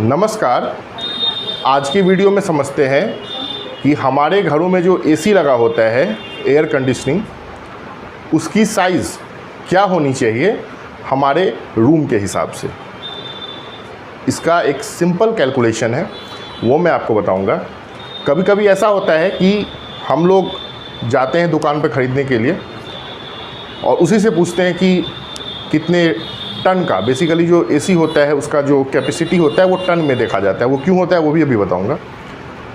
नमस्कार। आज की वीडियो में समझते हैं कि हमारे घरों में जो एसी लगा होता है, एयर कंडीशनिंग, उसकी साइज़ क्या होनी चाहिए हमारे रूम के हिसाब से। इसका एक सिंपल कैलकुलेशन है, वो मैं आपको बताऊंगा। कभी कभी ऐसा होता है कि हम लोग जाते हैं दुकान पर ख़रीदने के लिए और उसी से पूछते हैं कि कितने टन का, बेसिकली जो एसी होता है उसका जो कैपेसिटी होता है वो टन में देखा जाता है। वो क्यों होता है वो भी अभी बताऊंगा।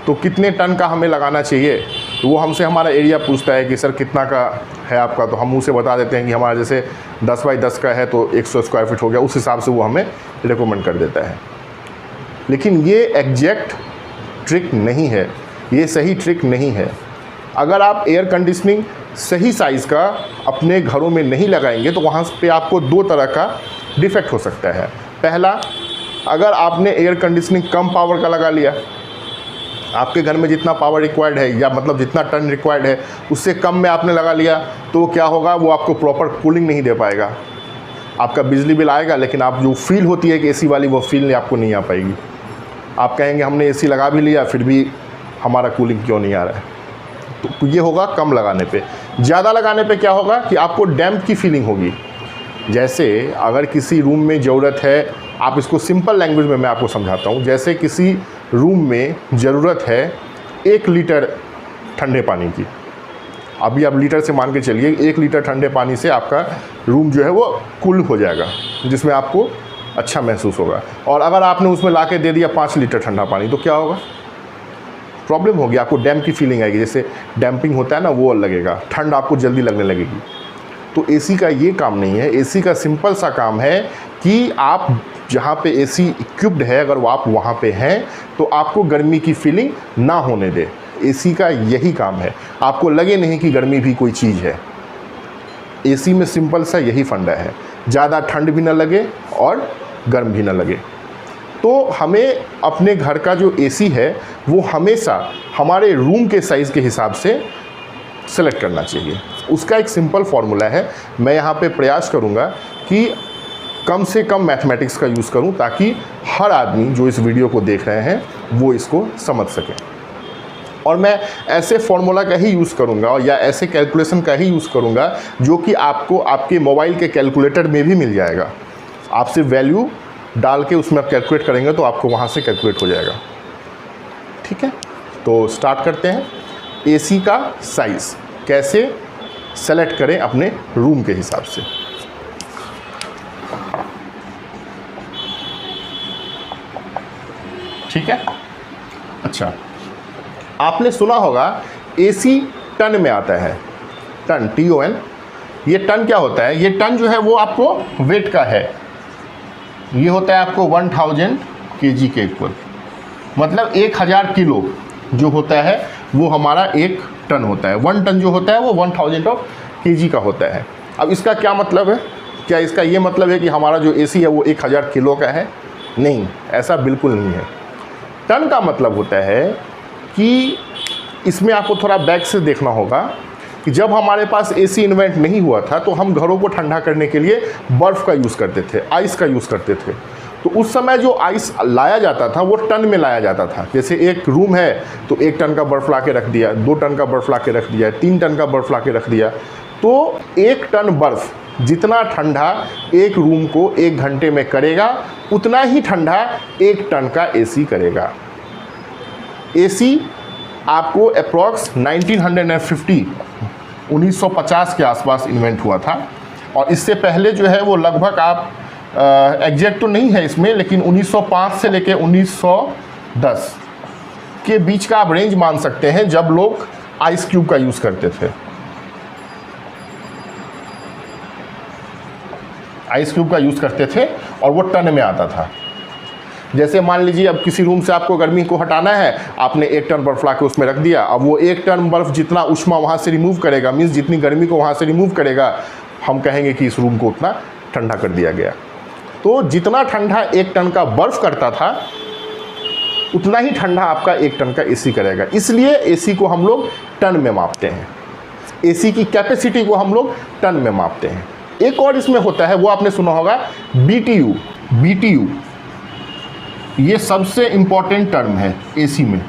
तो कितने टन का हमें लगाना चाहिए, तो वो हमसे हमारा एरिया पूछता है कि सर कितना का है आपका, तो हम उसे बता देते हैं कि हमारा जैसे 10 बाई 10 का है तो 100 स्क्वायर फीट हो गया। उस हिसाब से वो हमें रिकमेंड कर देता है। लेकिन ये एग्जैक्ट ट्रिक नहीं है, ये सही ट्रिक नहीं है। अगर आप एयर कंडीशनिंग सही साइज़ का अपने घरों में नहीं लगाएंगे तो वहाँ पे आपको दो तरह का डिफेक्ट हो सकता है। पहला, अगर आपने एयर कंडीशनिंग कम पावर का लगा लिया, आपके घर में जितना पावर रिक्वायर्ड है या मतलब जितना टन रिक्वायर्ड है उससे कम में आपने लगा लिया, तो क्या होगा, वो आपको प्रॉपर कूलिंग नहीं दे पाएगा। आपका बिजली बिल आएगा लेकिन आप जो फील होती है कि एसी वाली, वो फील आपको नहीं आ पाएगी। आप कहेंगे हमने एसी लगा भी लिया फिर भी हमारा कूलिंग क्यों नहीं आ रहा है। तो ये होगा कम लगाने पे। ज़्यादा लगाने पे क्या होगा कि आपको डैम्प की फीलिंग होगी। जैसे अगर किसी रूम में ज़रूरत है, आप इसको सिंपल लैंग्वेज में मैं आपको समझाता हूँ। जैसे किसी रूम में ज़रूरत है 1 लीटर ठंडे पानी की, अभी आप लीटर से मान के चलिए, 1 लीटर ठंडे पानी से आपका रूम जो है वो कूल हो जाएगा, जिसमें आपको अच्छा महसूस होगा। और अगर आपने उसमें ला के दे दिया 5 लीटर ठंडा पानी, तो क्या होगा, प्रॉब्लम होगी। आपको डैम्प की फीलिंग आएगी, जैसे डैम्पिंग होता है ना, वो लगेगा, ठंड आपको जल्दी लगने लगेगी। तो एसी का ये काम नहीं है। एसी का सिंपल सा काम है कि आप जहाँ पे एसी इक्विप्ड है, अगर वो आप वहाँ पे हैं तो आपको गर्मी की फीलिंग ना होने दे। एसी का यही काम है, आपको लगे नहीं कि गर्मी भी कोई चीज़ है। एसी में सिंपल सा यही फंडा है, ज़्यादा ठंड भी ना लगे और गर्म भी ना लगे। तो हमें अपने घर का जो एसी है वो हमेशा हमारे रूम के साइज़ के हिसाब से सेलेक्ट करना चाहिए। उसका एक सिंपल फार्मूला है। मैं यहाँ पे प्रयास करूँगा कि कम से कम मैथमेटिक्स का यूज़ करूँ, ताकि हर आदमी जो इस वीडियो को देख रहे हैं वो इसको समझ सके। और मैं ऐसे फार्मूला का ही यूज़ करूँगा या ऐसे कैलकुलेशन का ही यूज़ करूँगा जो कि आपको आपके मोबाइल के कैलकुलेटर में भी मिल जाएगा। आप सिर्फ वैल्यू डाल के उसमें आप कैलकुलेट करेंगे तो आपको वहाँ से कैलकुलेट हो जाएगा। ठीक है, तो स्टार्ट करते हैं। एसी का साइज़ कैसे सेलेक्ट करें अपने रूम के हिसाब से। ठीक है, अच्छा, आपने सुना होगा एसी टन में आता है, टन, TON। ये टन क्या होता है, ये टन जो है वो आपको वेट का है। ये होता है आपको 1000 kg के इक्वल, मतलब 1000 किलो जो होता है वो हमारा 1 टन होता है। 1 टन जो होता है वो 1000 kg का होता है। अब इसका क्या मतलब है, क्या इसका ये मतलब है कि हमारा जो एसी है वो 1000 किलो का है? नहीं, ऐसा बिल्कुल नहीं है। टन का मतलब होता है कि इसमें आपको थोड़ा बैक से देखना होगा कि जब हमारे पास एसी इन्वेंट नहीं हुआ था तो हम घरों को ठंडा करने के लिए बर्फ़ का यूज़ करते थे, आइस का यूज़ करते थे। तो उस समय जो आइस लाया जाता था वो टन में लाया जाता था। जैसे एक रूम है तो 1 टन का बर्फ़ ला के रख दिया, 2 टन का बर्फ़ ला के रख दिया, 3 टन का बर्फ़ ला के रख दिया। तो 1 टन बर्फ़ जितना ठंडा एक रूम को 1 घंटे में करेगा, उतना ही ठंडा 1 टन का एसी करेगा। एसी आपको अप्रॉक्स 1950 के आसपास इन्वेंट हुआ था। और इससे पहले जो है वो लगभग आप एग्जैक्ट तो नहीं है इसमें, लेकिन 1905 से लेके 1910 के बीच का आप रेंज मान सकते हैं, जब लोग आइस क्यूब का यूज़ करते थे। आइस क्यूब का यूज़ करते थे और वो टन में आता था। जैसे मान लीजिए अब किसी रूम से आपको गर्मी को हटाना है, आपने 1 टन बर्फ़ ला के उसमें रख दिया। अब वो 1 टन बर्फ़ जितना उष्मा वहाँ से रिमूव करेगा, मीन्स जितनी गर्मी को वहाँ से रिमूव करेगा, हम कहेंगे कि इस रूम को उतना ठंडा कर दिया गया। तो जितना ठंडा 1 टन का बर्फ़ करता था, उतना ही ठंडा आपका 1 टन का एसी करेगा। इसलिए एसी को हम लोग टन में मापते हैं, एसी की कैपेसिटी को हम लोग टन में मापते हैं। एक और इसमें होता है, वो आपने सुना होगा BTU। ये सबसे इम्पॉर्टेंट टर्म है एसी में।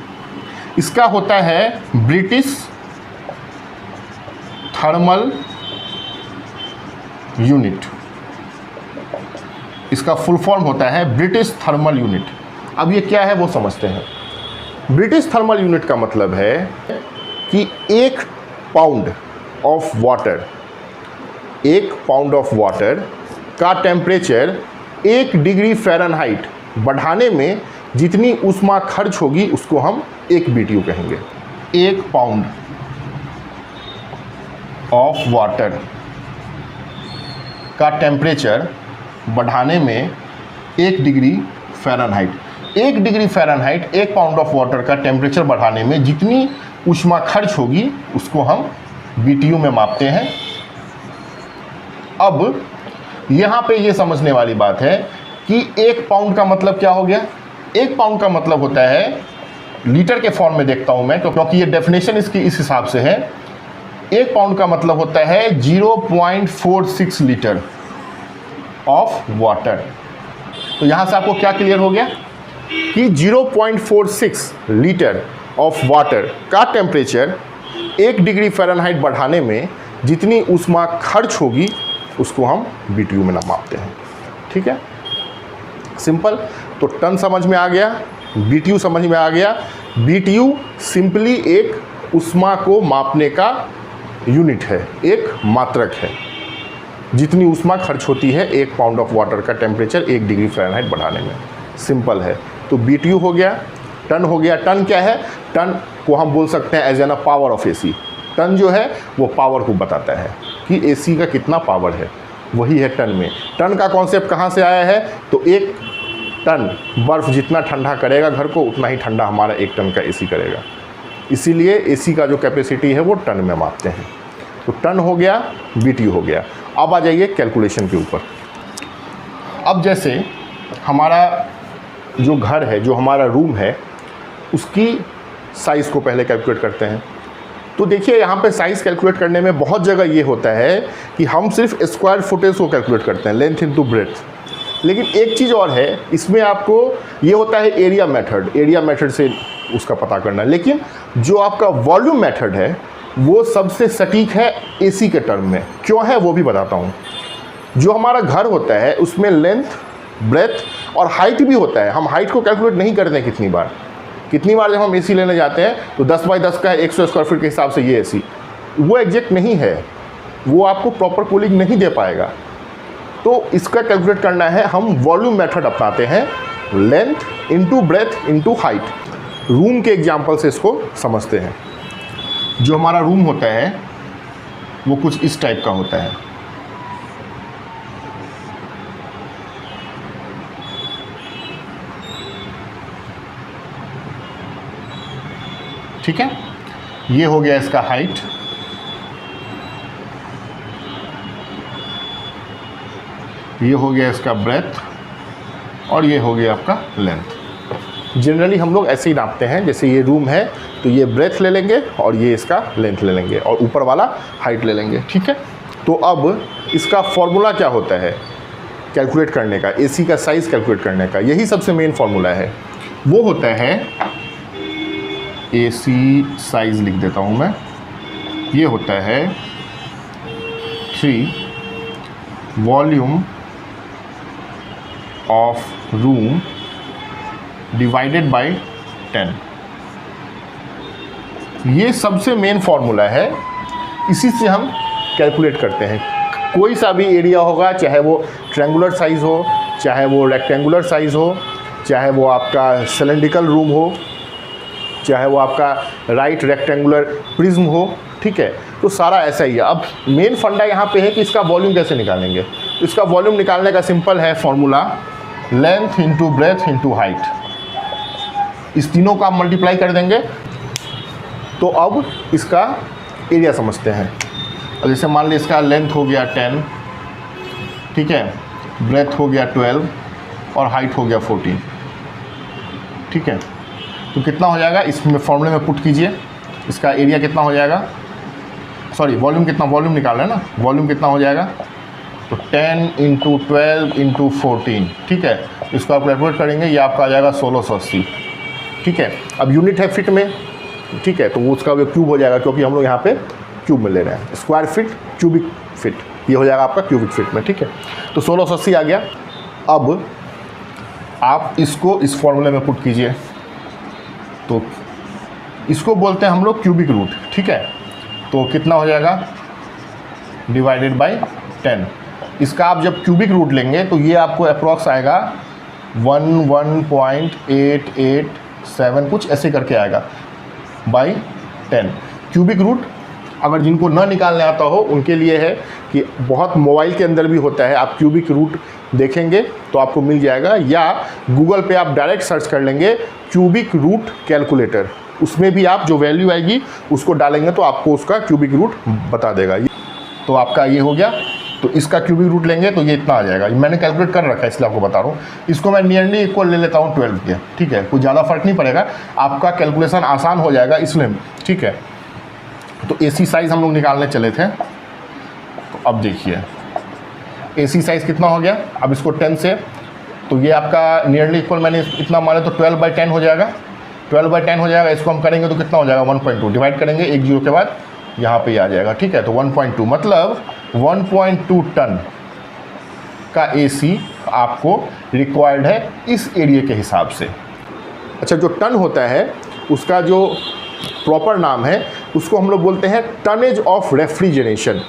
इसका होता है ब्रिटिश थर्मल यूनिट। इसका फुल फॉर्म होता है ब्रिटिश थर्मल यूनिट। अब ये क्या है वो समझते हैं। ब्रिटिश थर्मल यूनिट का मतलब है कि 1 pound of water, 1 pound of water का टेम्परेचर 1 डिग्री फ़ारेनहाइट बढ़ाने में जितनी ऊष्मा खर्च होगी उसको हम 1 BTU कहेंगे। 1 पाउंड ऑफ वाटर का टेम्परेचर बढ़ाने में 1 degree Fahrenheit, 1 degree Fahrenheit 1 pound of water का टेम्परेचर बढ़ाने में जितनी ऊष्मा खर्च होगी उसको हम BTU में मापते हैं। अब यहाँ पे ये समझने वाली बात है कि 1 पाउंड का मतलब क्या हो गया। 1 पाउंड का मतलब होता है, लीटर के फॉर्म में देखता हूँ मैं क्योंकि ये डेफिनेशन इसकी इस हिसाब से है। 1 पाउंड का मतलब होता है 0.46 लीटर ऑफ वाटर। तो यहाँ से आपको क्या क्लियर हो गया कि 0.46 लीटर ऑफ वाटर का टेम्परेचर 1 डिग्री फ़ारेनहाइट बढ़ाने में जितनी ऊष्मा खर्च होगी उसको हम BTU में मापते हैं। ठीक है, सिंपल। तो टन समझ में आ गया, BTU समझ में आ गया। BTU सिंपली एक ऊष्मा को मापने का यूनिट है, एक मात्रक है। जितनी ऊष्मा खर्च होती है 1 पाउंड ऑफ वाटर का टेम्परेचर 1 डिग्री फ़ारेनहाइट बढ़ाने में, सिंपल है। तो BTU हो गया, टन हो गया। टन क्या है? टन को हम बोल सकते हैं as an a power of AC। Ton जो है वो पावर को बताता है कि AC का कितना पावर है, वही है टन में। टन का कॉन्सेप्ट कहाँ से आया है? तो 1 टन बर्फ़ जितना ठंडा करेगा घर को उतना ही ठंडा हमारा 1 टन का AC करेगा। इसीलिए AC का जो कैपेसिटी है वो टन में मापते हैं। तो टन हो गया, BTU हो गया। अब आ जाइए कैलकुलेशन के ऊपर। अब जैसे हमारा जो घर है, जो हमारा रूम है, उसकी साइज़ को पहले कैलकुलेट करते हैं। तो देखिए यहाँ पे साइज़ कैलकुलेट करने में बहुत जगह ये होता है कि हम सिर्फ स्क्वायर फुटेज को कैलकुलेट करते हैं, लेंथ इनटू ब्रेथ। लेकिन एक चीज़ और है, इसमें आपको ये होता है एरिया मेथड से उसका पता करना। लेकिन जो आपका वॉल्यूम मेथड है वो सबसे सटीक है AC के टर्म में। क्यों है वो भी बताता हूँ। जो हमारा घर होता है उसमें लेंथ, ब्रेथ और हाइट भी होता है। हम हाइट को कैलकुलेट नहीं करते हैं कितनी बार जब हम AC लेने जाते हैं तो 10 बाई 10 का है, 100 स्क्वायर फीट के हिसाब से ये AC, वो एग्जैक्ट नहीं है, वो आपको प्रॉपर कूलिंग नहीं दे पाएगा। तो इसका कैलकुलेट करना है, हम वॉल्यूम मेथड अपनाते हैं, length into breadth into height. Room के एग्जाम्पल से इसको समझते हैं। जो हमारा रूम होता है वो कुछ इस टाइप का होता है। ठीक है, ये हो गया इसका हाइट, ये हो गया इसका ब्रेथ और ये हो गया आपका लेंथ। जनरली हम लोग ऐसे ही नापते हैं, जैसे ये रूम है तो ये ब्रेथ ले लेंगे और ये इसका लेंथ ले लेंगे और ऊपर वाला हाइट ले लेंगे। ठीक है, तो अब इसका फॉर्मूला क्या होता है कैलकुलेट करने का, AC का साइज़ कैलकुलेट करने का? यही सबसे मेन फॉर्मूला है। वो होता है AC साइज़ लिख देता हूँ मैं, ये होता है 3 volume of room divided by 10। ये सबसे मेन फॉर्मूला है, इसी से हम कैलकुलेट करते हैं। कोई सा भी एरिया होगा, चाहे वो ट्रायंगुलर साइज़ हो, चाहे वो रेक्टेंगुलर साइज़ हो, चाहे वो आपका सिलेंड्रिकल रूम हो, चाहे वो आपका राइट रेक्टेंगुलर प्रिज्म हो। ठीक है, तो सारा ऐसा ही है। अब मेन फंडा यहाँ पे है कि इसका वॉल्यूम कैसे निकालेंगे। इसका वॉल्यूम निकालने का सिंपल है formula, length into breadth into height. इस तीनों का आप मल्टीप्लाई कर देंगे तो अब इसका एरिया समझते हैं। और जैसे मान लीजिए इसका लेंथ हो गया 10, ठीक है, ब्रेथ हो गया 12 और हाइट हो गया 14। ठीक है, तो कितना हो जाएगा, इसमें फॉर्मूले में पुट कीजिए, इसका एरिया कितना हो जाएगा, सॉरी वॉल्यूम कितना, वॉल्यूम निकालना है ना, वॉल्यूम कितना हो जाएगा तो 10 इंटू 12 इंटू 14, ठीक है, इसको आप कैलकुलेट करेंगे, ये आपका आ जाएगा 1680, ठीक है। अब यूनिट है फिट में, ठीक है, तो वो उसका क्यूब हो जाएगा, क्योंकि हम लोग यहाँ पे क्यूब में ले रहे हैं, स्क्वायर फिट क्यूबिक फिट, ये हो जाएगा आपका क्यूबिक फिट में, ठीक है। तो 1680 आ गया। अब आप इसको इस फॉर्मूले में पुट कीजिए, तो इसको बोलते हैं हम लोग क्यूबिक रूट, ठीक है। तो कितना हो जाएगा, डिवाइडेड बाय 10। इसका आप जब क्यूबिक रूट लेंगे तो ये आपको अप्रॉक्स आएगा 11.887 कुछ ऐसे करके आएगा बाय 10। क्यूबिक रूट अगर जिनको न निकालने आता हो उनके लिए है कि बहुत मोबाइल के अंदर भी होता है, आप क्यूबिक रूट देखेंगे तो आपको मिल जाएगा, या गूगल पे आप डायरेक्ट सर्च कर लेंगे क्यूबिक रूट कैलकुलेटर, उसमें भी आप जो वैल्यू आएगी उसको डालेंगे तो आपको उसका क्यूबिक रूट बता देगा। तो आपका ये हो गया, तो इसका क्यूबिक रूट लेंगे तो ये इतना आ जाएगा। मैंने कैलकुलेट कर रखा है इसलिए आपको बता रहा हूँ। इसको मैं नियरली इक्वल ले लेता हूँ 12 के, ठीक है, कोई ज़्यादा फर्क नहीं पड़ेगा, आपका कैलकुलेशन आसान हो जाएगा इसलिए, ठीक है। तो AC साइज़ हम लोग निकालने चले थे, तो अब देखिए AC साइज़ कितना हो गया। अब इसको 10 से, तो ये आपका नियरली इक्वल मैंने इतना माने तो 12/10 हो जाएगा, 12/10 हो जाएगा। इसको हम करेंगे तो कितना हो जाएगा, 1.2 डिवाइड करेंगे, एक जीरो के बाद यहाँ पे आ जाएगा, ठीक है। तो 1.2 मतलब 1.2 टन का AC आपको रिक्वायर्ड है इस एरिया के हिसाब से। अच्छा, जो टन होता है उसका जो प्रॉपर नाम है उसको हम लोग बोलते हैं tonnage of refrigeration,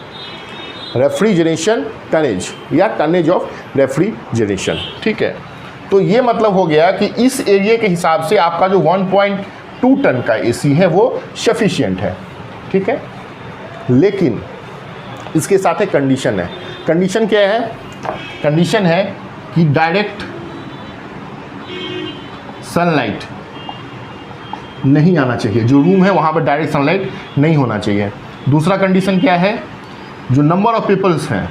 refrigeration tonnage या टनेज ऑफ रेफ्रिजरेशन, ठीक है। तो ये मतलब हो गया कि इस एरिया के हिसाब से आपका जो 1.2 टन का AC है वो सफिशिएंट है, ठीक है। लेकिन इसके साथ एक कंडीशन है। कंडीशन क्या है? कंडीशन है कि डायरेक्ट सनलाइट नहीं आना चाहिए, जो रूम है वहाँ पर डायरेक्ट सनलाइट नहीं होना चाहिए। दूसरा कंडीशन क्या है? जो नंबर ऑफ पीपल्स हैं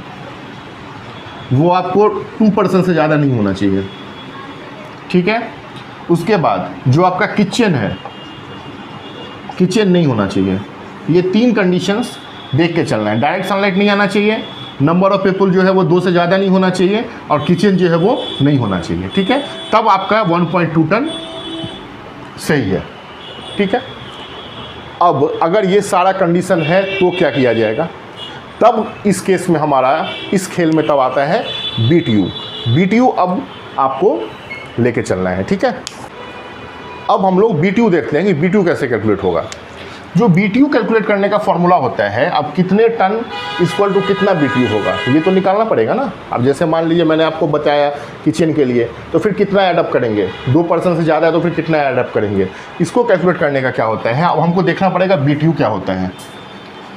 वो आपको 2% से ज़्यादा नहीं होना चाहिए, ठीक है। उसके बाद जो आपका किचन है, किचन नहीं होना चाहिए। ये 3 कंडीशंस देख के चलना है। डायरेक्ट सनलाइट नहीं आना चाहिए, नंबर ऑफ पीपल जो है वो 2 से ज़्यादा नहीं होना चाहिए, और किचन जो है वो नहीं होना चाहिए, ठीक है। तब आपका 1.2 टन सही है, ठीक है। अब अगर ये सारा कंडीशन है तो क्या किया जाएगा? तब इस केस में हमारा इस खेल में तब आता है BTU। BTU अब आपको लेके चलना है, ठीक है। अब हम लोग BTU देखते हैं कि BTU कैसे कैलकुलेट होगा। जो BTU कैलकुलेट करने का फॉर्मूला होता है, अब कितने टन इक्वल टू कितना BTU होगा ये तो निकालना पड़ेगा ना। अब जैसे मान लीजिए मैंने आपको बताया किचन के लिए, तो फिर कितना एडअप करेंगे, 2% से ज़्यादा है तो फिर कितना एडअप करेंगे। इसको कैलकुलेट करने का क्या होता है, अब हमको देखना पड़ेगा BTU क्या होता है।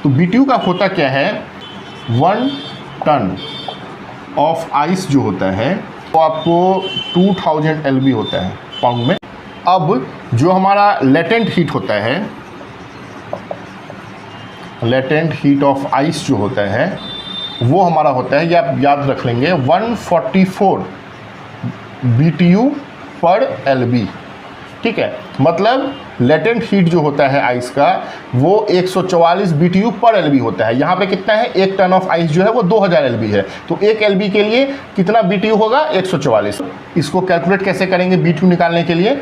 तो BTU का होता क्या है, 1 टन ऑफ आइस जो होता है वो आपको 2000 LB होता है पाउंड में। अब जो हमारा लेटेंट हीट होता है, लेटेंट हीट ऑफ आइस जो होता है वो हमारा होता है, ये आप याद रख लेंगे, 144 BTU पर LB, ठीक है। मतलब लेटेंट हीट जो होता है आइस का वो 144 BTU पर LB होता है। यहाँ पे कितना है, 1 टन ऑफ आइस जो है वो 2000 LB है, तो 1 LB के लिए कितना BTU होगा, 144। इसको कैलकुलेट कैसे करेंगे BTU निकालने के लिए?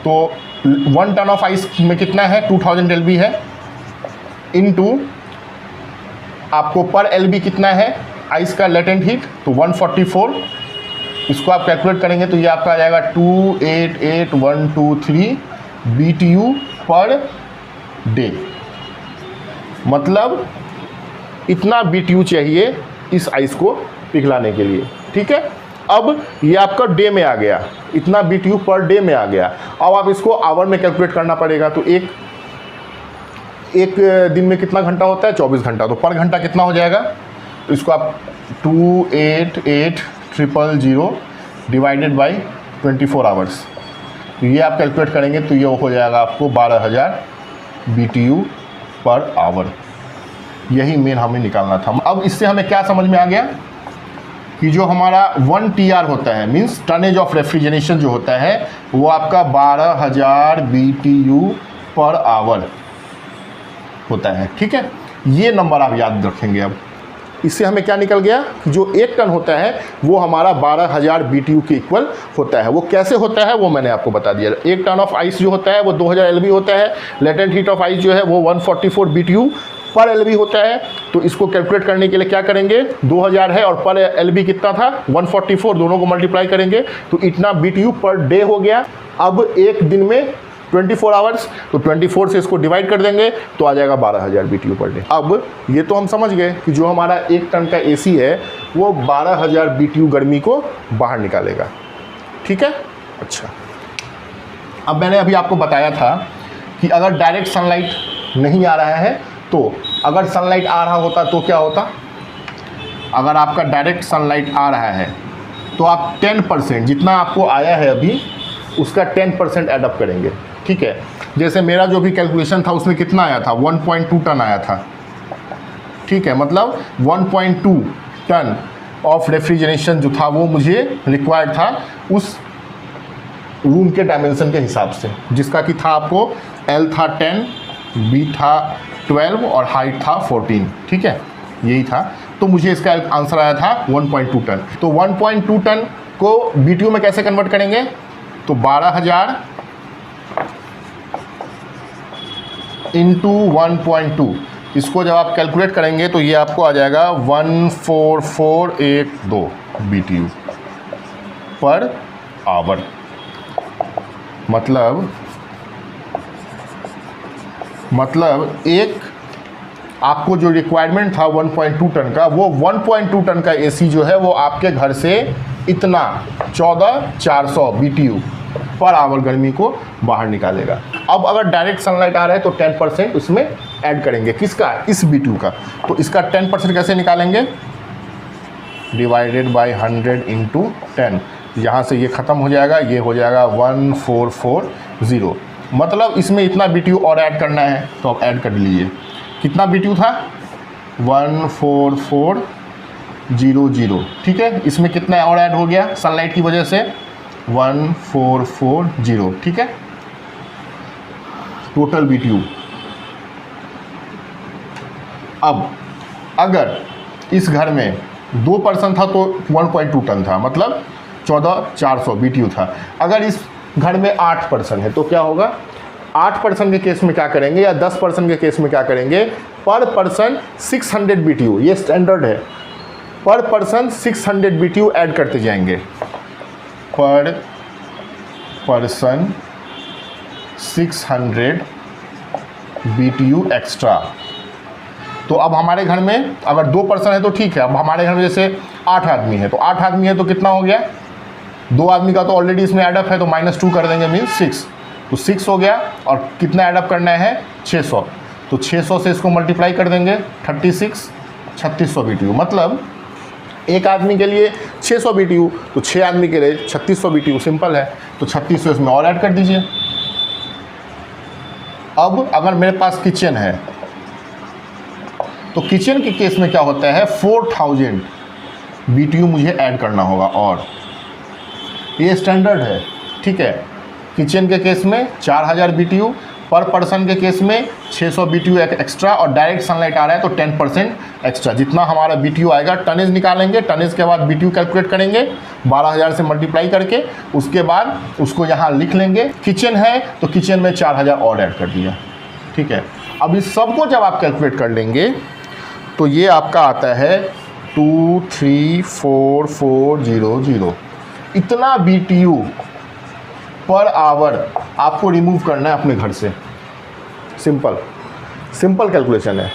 तो 1 टन ऑफ आइस में कितना है, 2000 LB है, इनटू आपको पर LB कितना है आइस का लेटेंट हीट, तो 144। इसको आप कैलकुलेट करेंगे तो ये आपका आ जाएगा 288123 BTU पर डे। मतलब इतना BTU चाहिए इस आइस को पिघलाने के लिए, ठीक है। अब ये आपका डे में आ गया, इतना BTU पर डे में आ गया। अब आप इसको आवर में कैलकुलेट करना पड़ेगा, तो एक दिन में कितना घंटा होता है, 24 घंटा, तो पर घंटा कितना हो जाएगा। तो इसको आप 288000 डिवाइडेड बाई 24 आवर्स, तो ये आप कैलकुलेट करेंगे तो ये हो जाएगा आपको 12000 BTU पर आवर। यही मेन हमें निकालना था। अब इससे हमें क्या समझ में आ गया कि जो हमारा 1 TR होता है, मीन्स टनेज ऑफ रेफ्रिजरेशन जो होता है, वो आपका 12000 BTU पर आवर होता है, ठीक है। ये नंबर आप याद रखेंगे। अब इससे हमें क्या निकल गया कि जो 1 टन होता है वो हमारा 12,000 BTU के इक्वल होता है। वो कैसे होता है वो मैंने आपको बता दिया। 1 टन ऑफ आइस जो होता है वो 2000 LB होता है। लेटेंट हीट ऑफ आइस जो है वो 144 BTU पर LB होता है। तो इसको कैलकुलेट करने के लिए क्या करेंगे, 2000 है और पर LB कितना था 144, दोनों को मल्टीप्लाई करेंगे तो इतना BTU पर डे हो गया। अब एक दिन में 24 आवर्स, तो 24 से इसको डिवाइड कर देंगे तो आ जाएगा 12,000 BTU पर डे। अब ये तो हम समझ गए कि जो हमारा 1 टन का AC है वो 12,000 BTU गर्मी को बाहर निकालेगा। ठीक है। अच्छा, अब मैंने अभी आपको बताया था कि अगर डायरेक्ट सनलाइट नहीं आ रहा है तो अगर सनलाइट आ रहा होता तो क्या होता। अगर आपका डायरेक्ट सनलाइट आ रहा है तो आप 10% जितना आपको आया है अभी उसका 10% एडअप करेंगे। ठीक है। जैसे मेरा जो भी कैलकुलेशन था उसमें कितना आया था, 1.2 टन आया था। ठीक है, मतलब 1.2 टन ऑफ रेफ्रिजरेशन जो था वो मुझे रिक्वायर्ड था उस रूम के डायमेंशन के हिसाब से, जिसका कि था आपको L था 10, B था 12 और हाइट था 14। ठीक है, यही था। तो मुझे इसका आंसर आया था 1.2 टन। तो 1.2 टन को BTU में कैसे कन्वर्ट करेंगे, तो 12,000 इंटू 1.2, इसको जब आप कैलकुलेट करेंगे तो ये आपको आ जाएगा 14412 BTU पर आवर। मतलब एक आपको जो रिक्वायरमेंट था 1.2 टन का, वो 1.2 टन का AC जो है वो आपके घर से इतना 14,400 BTU पर आवर गर्मी को बाहर निकालेगा। अब अगर डायरेक्ट सनलाइट आ रहा है तो 10% उसमें ऐड करेंगे। किसका, इस BTU का। तो इसका 10% कैसे निकालेंगे, डिवाइडेड बाय 100 इंटू 10। यहाँ से ये ख़त्म हो जाएगा, ये हो जाएगा 1440। मतलब इसमें इतना BTU और ऐड करना है तो आप ऐड कर लीजिए। कितना BTU था, 14400। ठीक है, इसमें कितना और ऐड हो गया सनलाइट की वजह से, 1440। ठीक है, टोटल BTU। अब अगर इस घर में 2 पर्सन था तो 1.2 टन था, मतलब 14,400 BTU था। अगर इस घर में 8 पर्सन है तो क्या होगा, 8 पर्सन के केस में क्या करेंगे या 10 पर्सन के केस में क्या करेंगे, पर पर्सन 600 BTU, ये स्टैंडर्ड है। पर पर्सन 600 BTU ऐड करते जाएंगे। पर पर्सन 600 BTU एक्स्ट्रा। तो अब हमारे घर में अगर 2 पर्सन है तो ठीक है। अब हमारे घर में जैसे 8 आदमी है तो 8 आदमी है तो कितना हो गया, 2 आदमी का तो ऑलरेडी इसमें एडअप है तो -2 कर देंगे, मीन्स 6। तो 6 हो गया और कितना एडअप करना है 600। तो 600 से इसको मल्टीप्लाई कर देंगे 3600 BTU। मतलब एक आदमी के लिए 600 BTU तो 6 आदमी के लिए 3600 BTU। सिंपल है। तो 3600 इसमें और ऐड कर दीजिए। अब अगर मेरे पास किचन है तो किचन के केस में क्या होता है, 4000 BTU मुझे ऐड करना होगा और ये स्टैंडर्ड है। ठीक है, किचन के केस में 4000 BTU, पर पर्सन के केस में 600 BTU एक्स्ट्रा और डायरेक्ट सनलाइट आ रहा है तो 10% एक्स्ट्रा। जितना हमारा BTU आएगा टनेज निकालेंगे, टनेज के बाद BTU कैलकुलेट करेंगे 12,000 से मल्टीप्लाई करके, उसके बाद उसको यहाँ लिख लेंगे। किचन है तो किचन में 4000 और ऐड कर दिया। ठीक है, अब इस सबको जब आप कैलकुलेट कर लेंगे तो ये आपका आता है 234400। इतना BTU पर आवर आपको रिमूव करना है अपने घर से। सिंपल कैलकुलेशन है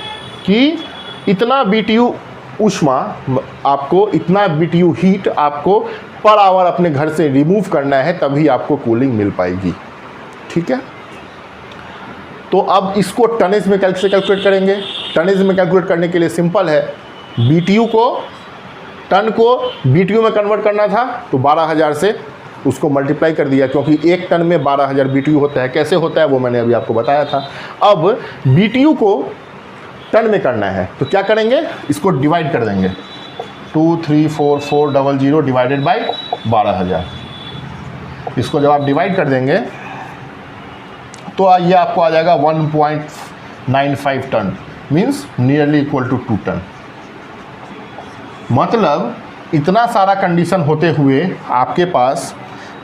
कि इतना BTU ऊष्मा आपको, इतना BTU हीट आपको पर आवर अपने घर से रिमूव करना है, तभी आपको कूलिंग मिल पाएगी। ठीक है, तो अब इसको टनेज में कैसे कैलकुलेट करेंगे। टनेज में कैलकुलेट करने के लिए सिंपल है, BTU को, टन को BTU में कन्वर्ट करना था तो 12,000 से उसको मल्टीप्लाई कर दिया, क्योंकि 1 टन में 12,000 BTU होता है। कैसे होता है वो मैंने अभी आपको बताया था। अब BTU को टन में करना है तो क्या करेंगे, इसको डिवाइड कर देंगे, 234400 डिवाइडेड बाई 12,000। इसको जब आप डिवाइड कर देंगे तो ये आपको आ जाएगा 1.95 ton, means nearly equal to 2 ton. मतलब इतना सारा कंडीशन होते हुए आपके पास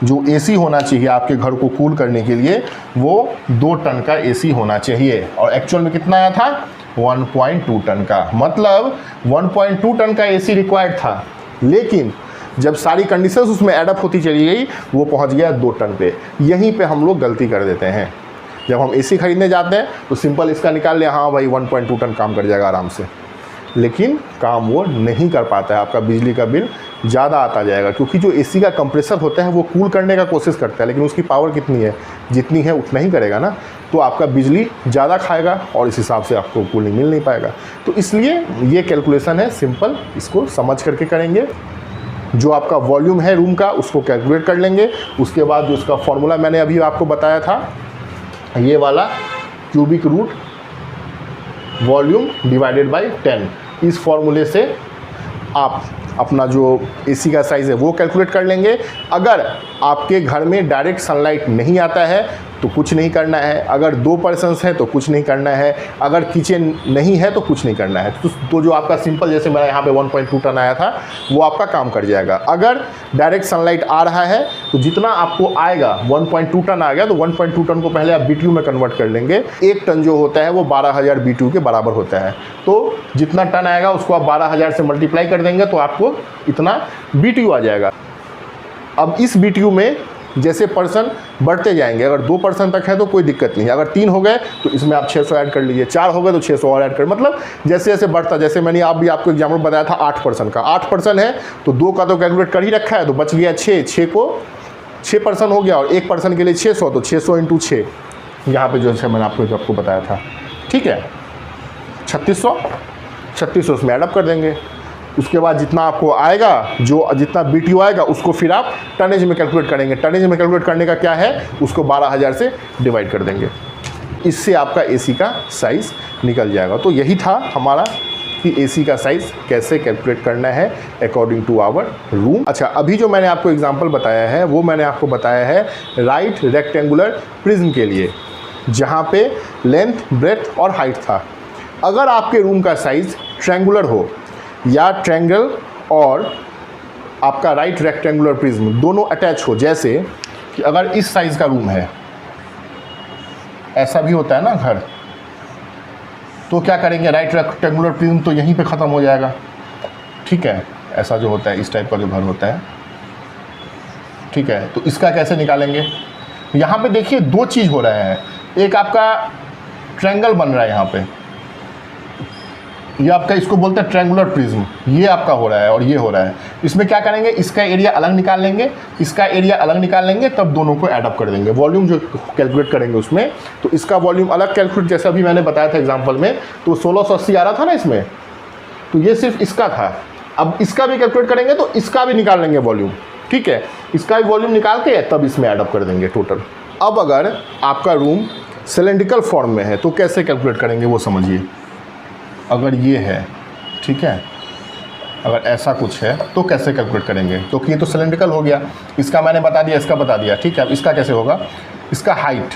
जो एसी होना चाहिए आपके घर को कूल करने के लिए वो 2 टन का एसी होना चाहिए, और एक्चुअल में कितना आया था 1.2 टन का। मतलब 1.2 टन का एसी रिक्वायर्ड था, लेकिन जब सारी कंडीशंस उसमें एडअप होती चली गई वो पहुंच गया 2 टन पे। यहीं पे हम लोग गलती कर देते हैं। जब हम एसी खरीदने जाते हैं तो सिंपल इसका निकाल लिया, हाँ भाई 1.2 टन काम कर जाएगा आराम से, लेकिन काम वो नहीं कर पाता है। आपका बिजली का बिल ज़्यादा आता जाएगा, क्योंकि जो एसी का कंप्रेसर होता है वो कूल करने का कोशिश करता है, लेकिन उसकी पावर कितनी है, जितनी है उतना ही करेगा ना, तो आपका बिजली ज़्यादा खाएगा और इस हिसाब से आपको कूलिंग मिल नहीं पाएगा। तो इसलिए ये कैलकुलेशन है सिंपल, इसको समझ करके करेंगे। जो आपका वॉल्यूम है रूम का उसको कैलकुलेट कर लेंगे। उसके बाद जो उसका फॉर्मूला मैंने अभी आपको बताया था, ये वाला cubic root volume divided by 10, इस फॉर्मूले से आप अपना जो एसी का साइज़ है वो कैलकुलेट कर लेंगे। अगर आपके घर में डायरेक्ट सनलाइट नहीं आता है तो कुछ नहीं करना है, अगर 2 पर्सन्स हैं तो कुछ नहीं करना है, अगर किचन नहीं है तो कुछ नहीं करना है। तो जो आपका सिंपल जैसे मेरा यहाँ पे 1.2 टन आया था वो आपका काम कर जाएगा। अगर डायरेक्ट सनलाइट आ रहा है तो जितना आपको आएगा 1.2 टन आ गया तो 1.2 टन को पहले आप बीटीयू में कन्वर्ट कर लेंगे। 1 टन जो होता है वो 12,000 बीटीयू के बराबर होता है, तो जितना टन आएगा उसको आप 12,000 से मल्टीप्लाई कर देंगे तो आपको इतना बीटीयू आ जाएगा। अब इस बीटीयू में जैसे पर्सन बढ़ते जाएंगे, अगर 2 पर्सन तक है तो कोई दिक्कत नहीं है, अगर 3 हो गए तो इसमें आप 600 ऐड कर लीजिए, 4 हो गए तो 600 और ऐड कर, मतलब जैसे जैसे बढ़ता, जैसे मैंने भी आपको एग्जाम्पल बताया था 8 पर्सन का, 8 पर्सन है तो 2 का तो कैलकुलेट कर ही रखा है, तो बच गया 6 को 6 पर्सन हो गया, और 1 पर्सन के लिए 600, तो 600 × 6 यहाँ पर जो है मैंने आपको बताया था, ठीक है 3600 उसमें एडअप कर देंगे। उसके बाद जितना आपको आएगा, जो जितना बीटीयू आएगा उसको फिर आप टनेज में कैलकुलेट करेंगे। टनेज में कैलकुलेट करने का क्या है, उसको 12,000 से डिवाइड कर देंगे, इससे आपका एसी का साइज़ निकल जाएगा। तो यही था हमारा कि एसी का साइज़ कैसे कैलकुलेट करना है अकॉर्डिंग टू आवर रूम। अच्छा, अभी जो मैंने आपको एग्जांपल बताया है वो मैंने आपको बताया है राइट रेक्टेंगुलर प्रिज्म के लिए, जहाँ पे लेंथ, ब्रेथ और हाइट था। अगर आपके रूम का साइज़ ट्रायंगुलर हो या ट्रायंगल और आपका राइट रेक्टेंगुलर प्रिज्म दोनों अटैच हो, जैसे कि अगर इस साइज़ का रूम है, ऐसा भी होता है ना घर, तो क्या करेंगे, राइट रेक्टेंगुलर प्रिज्म तो यहीं पे ख़त्म हो जाएगा, ठीक है, ऐसा जो होता है इस टाइप का जो घर होता है, ठीक है। तो इसका कैसे निकालेंगे, यहाँ पे देखिए 2 चीज़ हो रहा है, एक आपका ट्रायंगल बन रहा है यहाँ पे, ये आपका इसको बोलते हैं ट्रायंगुलर प्रिज्म, ये आपका हो रहा है और ये हो रहा है। इसमें क्या करेंगे, इसका एरिया अलग निकाल लेंगे, इसका एरिया अलग निकाल लेंगे, तब दोनों को ऐड अप कर देंगे। वॉल्यूम जो कैलकुलेट करेंगे उसमें, तो इसका वॉल्यूम अलग कैलकुलेट, जैसा अभी मैंने बताया था एग्जांपल में, तो 1680 आ रहा था ना इसमें, तो ये सिर्फ इसका था। अब इसका भी कैलकुलेट करेंगे तो इसका भी निकाल लेंगे वॉल्यूम, ठीक है, इसका भी वॉल्यूम निकाल के तब इसमें ऐड अप कर देंगे टोटल। अब अगर आपका रूम सिलेंड्रिकल फॉर्म में है तो कैसे कैलकुलेट करेंगे वो समझिए। अगर ये है, ठीक है, अगर ऐसा कुछ है तो कैसे कैलकुलेट करेंगे, क्योंकि ये तो सिलेंड्रिकल हो गया, इसका मैंने बता दिया, इसका बता दिया, ठीक है। अब इसका कैसे होगा, इसका हाइट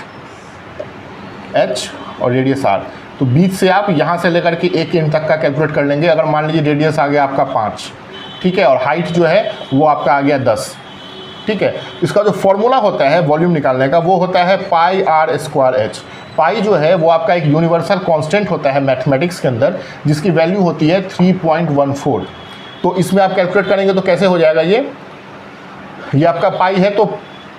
h और रेडियस r, तो बीच से आप यहाँ से लेकर के एक एंड तक का कैलकुलेट कर लेंगे। अगर मान लीजिए रेडियस आ गया आपका 5, ठीक है, और हाइट जो है वो आपका आ गया 10, ठीक है। इसका जो फॉर्मूला होता है वॉल्यूम निकालने का वो होता है पाई r स्क्वायर h। पाई जो है वो आपका एक यूनिवर्सल कांस्टेंट होता है मैथमेटिक्स के अंदर, जिसकी वैल्यू होती है 3.14। तो इसमें आप कैलकुलेट करेंगे तो कैसे हो जाएगा, ये आपका पाई है तो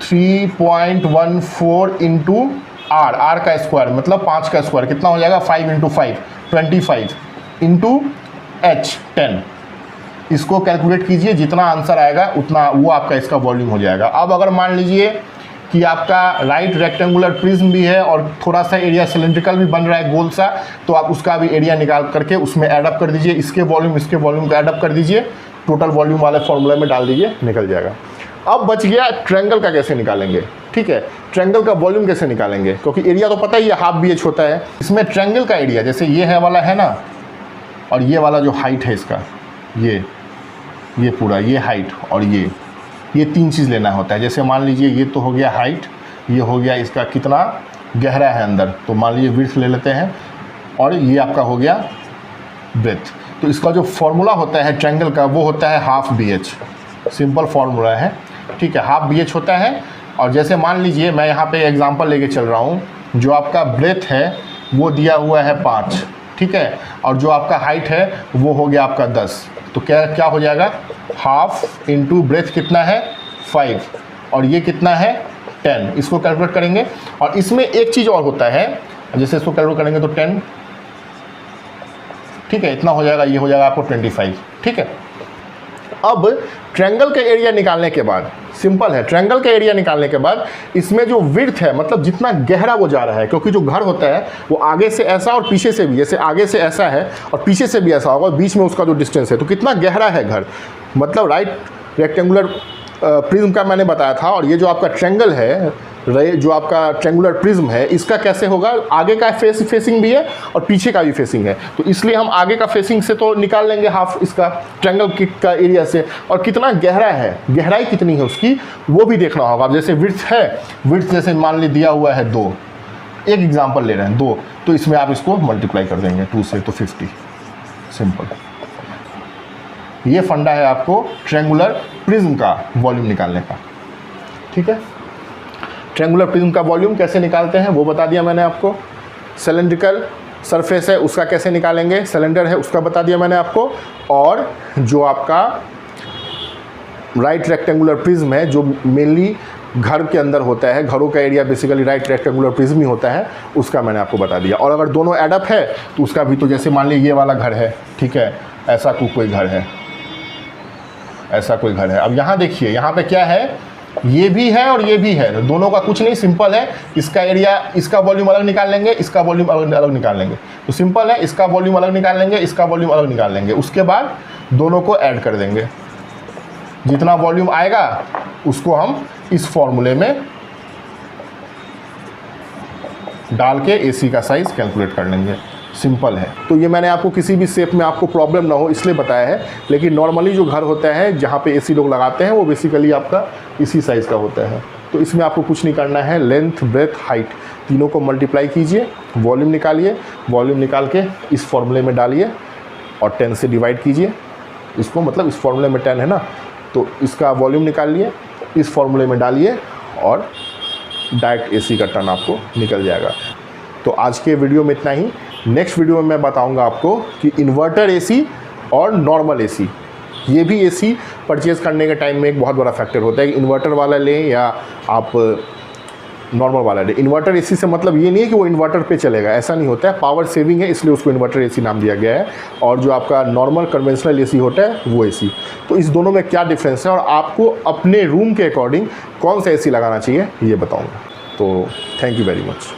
3.14 इंटू r का स्क्वायर, मतलब 5 का स्क्वायर कितना हो जाएगा, 5 इंटू 5 25 इंटू h 10। इसको कैलकुलेट कीजिए, जितना आंसर आएगा उतना वो आपका इसका वॉल्यूम हो जाएगा। अब अगर मान लीजिए कि आपका राइट रेक्टेंगुलर प्रिज्म भी है और थोड़ा सा एरिया सिलेंड्रिकल भी बन रहा है गोल सा, तो आप उसका भी एरिया निकाल करके उसमें ऐड अप कर दीजिए, इसके वॉल्यूम को ऐड अप कर दीजिए, टोटल वॉल्यूम वाले फॉर्मूले में डाल दीजिए, निकल जाएगा। अब बच गया ट्रायंगल का कैसे निकालेंगे, ठीक है। ट्रायंगल का वॉल्यूम कैसे निकालेंगे, क्योंकि एरिया तो पता ही है हाफ BH होता है। इसमें ट्रायंगल का एरिया जैसे ये है वाला है ना, और ये वाला जो हाइट है इसका, ये पूरा ये हाइट और ये 3 चीज़ लेना होता है। जैसे मान लीजिए ये तो हो गया हाइट, ये हो गया इसका कितना गहरा है अंदर, तो मान लीजिए विड्थ ले लेते हैं, और ये आपका हो गया ब्रेथ। तो इसका जो फॉर्मूला होता है ट्रायंगल का वो होता है हाफ BH, सिंपल फार्मूला है, ठीक है, हाफ BH होता है। और जैसे मान लीजिए मैं यहाँ पे एग्जांपल लेके चल रहा हूँ, जो आपका ब्रेथ है वो दिया हुआ है 5, ठीक है, और जो आपका हाइट है वो हो गया आपका 10, तो क्या हो जाएगा, हाफ इंटू ब्रेथ कितना है 5 और ये कितना है 10, इसको कैलकुलेट करेंगे। और इसमें एक चीज़ और होता है, जैसे इसको कैलकुलेट करेंगे तो 10, ठीक है, इतना हो जाएगा, ये हो जाएगा आपको 25, ठीक है। अब ट्रायंगल का एरिया निकालने के बाद, सिंपल है, ट्रायंगल का एरिया निकालने के बाद इसमें जो विड्थ है, मतलब जितना गहरा वो जा रहा है, क्योंकि जो घर होता है वो आगे से ऐसा और पीछे से भी, जैसे आगे से ऐसा है और पीछे से भी ऐसा होगा, बीच में उसका जो डिस्टेंस है, तो कितना गहरा है घर, मतलब राइट रेक्टेंगुलर प्रिज्म का मैंने बताया था। और ये जो आपका ट्रायंगल है, जो आपका ट्रायंगुलर प्रिज्म है, इसका कैसे होगा, आगे का फेसिंग भी है और पीछे का भी फेसिंग है, तो इसलिए हम आगे का फेसिंग से तो निकाल लेंगे हाफ इसका ट्रायंगल का एरिया से, और कितना गहरा है, गहराई कितनी है उसकी वो भी देखना होगा। अब जैसे विड्थ है, विड्थ जैसे मान ली दिया हुआ है 2, एक एग्जाम्पल ले रहे हैं 2, तो इसमें आप इसको मल्टीप्लाई कर देंगे 2 से, तो 50, सिंपल। ये फंडा है आपको ट्रायंगुलर प्रिज्म का वॉल्यूम निकालने का, ठीक है। ट्रायंगुलर प्रिज्म का वॉल्यूम कैसे निकालते हैं वो बता दिया मैंने आपको। सिलेंड्रिकल सरफेस है उसका कैसे निकालेंगे, सिलेंडर है उसका बता दिया मैंने आपको। और जो आपका राइट रेक्टेंगुलर प्रिज्म है, जो मेनली घर के अंदर होता है, घरों का area basically right rectangular prism ही होता है, उसका मैंने आपको बता दिया। और अगर दोनों एडअप है तो उसका भी, तो जैसे मान लीजिए ये वाला घर है, ठीक है, ऐसा कोई घर है, ऐसा कोई घर है। अब यहाँ देखिए, यहाँ पे क्या है, ये भी है और ये भी है, दोनों का कुछ नहीं, सिंपल है, इसका एरिया, इसका वॉल्यूम अलग निकाल लेंगे, इसका वॉल्यूम अलग निकाल लेंगे, तो सिंपल है, इसका वॉल्यूम अलग निकाल लेंगे, इसका वॉल्यूम अलग निकाल लेंगे, उसके बाद दोनों को ऐड कर देंगे, जितना वॉल्यूम आएगा उसको हम इस फॉर्मूले में डाल के एसी का साइज कैलकुलेट कर लेंगे, सिंपल है। तो ये मैंने आपको किसी भी शेप में आपको प्रॉब्लम ना हो इसलिए बताया है, लेकिन नॉर्मली जो घर होता है जहाँ पे एसी लोग लगाते हैं वो बेसिकली आपका इसी साइज़ का होता है। तो इसमें आपको कुछ नहीं करना है, लेंथ ब्रेथ हाइट तीनों को मल्टीप्लाई कीजिए, वॉल्यूम निकालिए, वॉल्यूम निकाल के इस फॉर्मूले में डालिए और 10 से डिवाइड कीजिए इसको, मतलब इस फॉर्मूले में 10 है ना, तो इसका वॉल्यूम निकालिए, इस फॉर्मूले में डालिए और डायरेक्ट एसी का टर्न आपको निकल जाएगा। तो आज के वीडियो में इतना ही। नेक्स्ट वीडियो में मैं बताऊंगा आपको कि इन्वर्टर एसी और नॉर्मल एसी, ये भी एसी परचेज करने के टाइम में एक बहुत बड़ा फैक्टर होता है कि इन्वर्टर वाला लें या आप नॉर्मल वाला लें। इन्वर्टर एसी से मतलब ये नहीं है कि वो इन्वर्टर पे चलेगा, ऐसा नहीं होता है, पावर सेविंग है इसलिए उसको इन्वर्टर एसी नाम दिया गया है। और जो आपका नॉर्मल कन्वेंशनल एसी होता है वो एसी, तो इस दोनों में क्या डिफरेंस है और आपको अपने रूम के अकॉर्डिंग कौन सा एसी लगाना चाहिए ये बताऊँगा। तो थैंक यू वेरी मच।